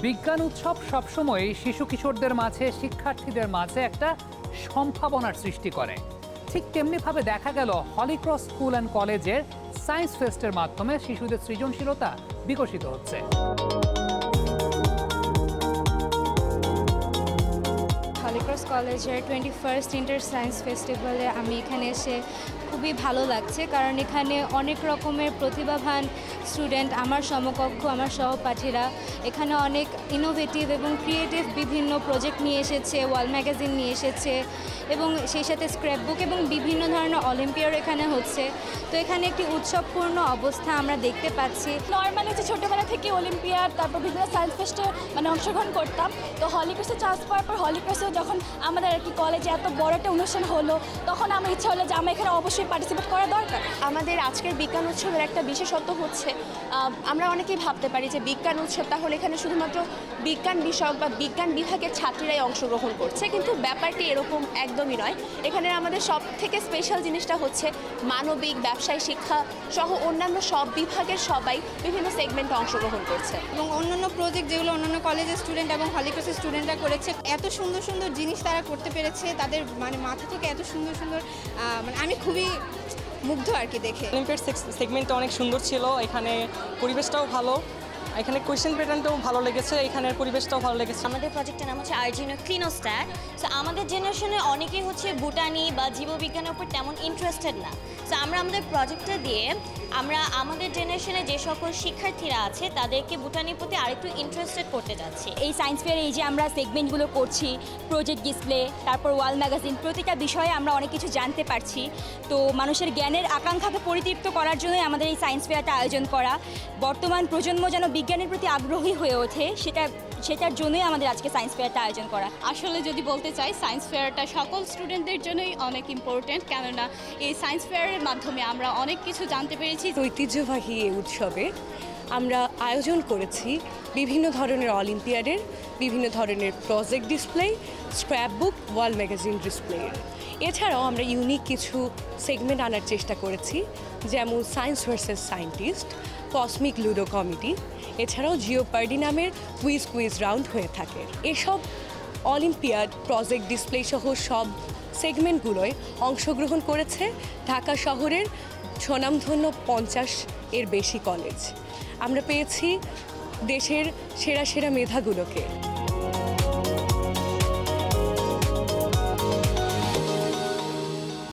বিজ্ঞান উৎসব সবসময় শিশু কিশোরদের মাঝে, শিক্ষার্থীদের মাঝে একটা সম্ভাবনার সৃষ্টি করে। ঠিক তেমনিভাবে দেখা গেল হলিক্রস স্কুল অ্যান্ড কলেজের সায়েন্স ফেস্টের মাধ্যমে শিশুদের সৃজনশীলতা বিকশিত হচ্ছে। হলিক্রস কলেজের 21st ইন্টার সায়েন্স ফেস্টিভ্যালে আমি এখানে এসে খুবই ভালো লাগছে, কারণ এখানে অনেক রকমের প্রতিভাবান স্টুডেন্ট, আমার সমকক্ষ, আমার সহপাঠীরা এখানে অনেক ইনোভেটিভ এবং ক্রিয়েটিভ বিভিন্ন প্রজেক্ট নিয়ে এসেছে, ওয়াল ম্যাগাজিন নিয়ে এসেছে এবং সেই সাথে স্ক্র্যাপবুক এবং বিভিন্ন ধরনের অলিম্পিয়াড এখানে হচ্ছে। তো এখানে একটি উৎসবপূর্ণ অবস্থা আমরা দেখতে পাচ্ছি। নর্মালি যে ছোটোবেলা থেকে অলিম্পিয়াড, তারপর বিভিন্ন সায়েন্স ফেস্টে অংশগ্রহণ করতাম, তো হলিক্রসে চান্স পাওয়ার পর হলিক্রসে যখন আমাদের আর কি কলেজে এত বড় একটা অনুষ্ঠান হলো, তখন আমার ইচ্ছা হলো যে আমার এখানে অবশ্যই পার্টিসিপেট করা দরকার। আমাদের আজকের বিজ্ঞান উৎসবের একটা বিশেষত্ব হচ্ছে, আমরা অনেকেই ভাবতে পারি যে বিজ্ঞান উৎসব তাহলে এখানে শুধুমাত্র বিজ্ঞান বিষয়ক বা বিজ্ঞান বিভাগের ছাত্রীরাই অংশগ্রহণ করছে, কিন্তু ব্যাপারটি এরকম একদমই নয়। এখানে আমাদের সব থেকে স্পেশাল জিনিসটা হচ্ছে মানবিক, ব্যবসায়, শিক্ষা সহ অন্যান্য সব বিভাগের সবাই বিভিন্ন সেগমেন্টে অংশগ্রহণ করছে। এবং অন্যান্য প্রজেক্ট যেগুলো অন্যান্য কলেজের স্টুডেন্ট এবং হলিক্রসের স্টুডেন্টরা করেছে, এত সুন্দর সুন্দর জিনিস তারা করতে পেরেছে, তাদের মাথা থেকে এত সুন্দর সুন্দর, আমি খুবই মুগ্ধ আর কি দেখে। অলিম্পিয়াড সেগমেন্টটা অনেক সুন্দর ছিল, এখানে পরিবেশটাও ভালো, এখানে কোয়েশ্চেন প্যাটার্নটাও ভালো লেগেছে, এখানের পরিবেশটাও ভালো লেগেছে। আমাদের প্রজেক্টের নাম হচ্ছে আর্জিনো ক্লিনোস্ট্যাট। সো আমাদের জেনারেশনে অনেকেই হচ্ছে বুটানি বা জীববিজ্ঞানের উপর তেমন ইন্টারেস্টেড না। সো আমরা আমাদের প্রজেক্টটা দিয়ে আমরা আমাদের জেনারেশনে যে সকল শিক্ষার্থীরা আছে তাদেরকে বুটানির প্রতি আরেকটু ইন্টারেস্টেড করতে যাচ্ছি। এই সায়েন্স ফেয়ারে এই যে আমরা সেগমেন্টগুলো করছি, প্রজেক্ট ডিসপ্লে, তারপর ওয়াল ম্যাগাজিন, প্রতিটা বিষয়ে আমরা অনেক কিছু জানতে পারছি। তো মানুষের জ্ঞানের আকাঙ্ক্ষাকে পরিতৃপ্ত করার জন্যই আমাদের এই সায়েন্স ফেয়ারটা আয়োজন করা। বর্তমান প্রজন্ম যেন বিজ্ঞানের প্রতি আগ্রহী হয়ে ওঠে, সেটার জন্যই আমাদের আজকে সায়েন্স ফেয়ারটা আয়োজন করা। আসলে যদি বলতে চাই, সায়েন্স ফেয়ারটা সকল স্টুডেন্টদের জন্যই অনেক ইম্পর্টেন্ট, কেননা এই সায়েন্স ফেয়ারের মাধ্যমে আমরা অনেক কিছু জানতে পেরেছি। ঐতিহ্যবাহী এই উৎসবে আমরা আয়োজন করেছি বিভিন্ন ধরনের অলিম্পিয়াডের, বিভিন্ন ধরনের project display, scrapbook, wall magazine ডিসপ্লের। এছাড়াও আমরা ইউনিক কিছু সেগমেন্ট আনার চেষ্টা করেছি, যেমন science versus scientist, cosmic ludo committee, এছাড়াও জিওপার্ডি নামের কুইজ রাউন্ড হয়ে থাকে। এসব অলিম্পিয়াড, প্রজেক্ট ডিসপ্লে সহ সব সেগমেন্টগুলোয় অংশগ্রহণ করেছে ঢাকা শহরের স্বনামধন্য 50-এর বেশি কলেজ। আমরা পেয়েছি দেশের সেরা সেরা মেধাগুলোকে।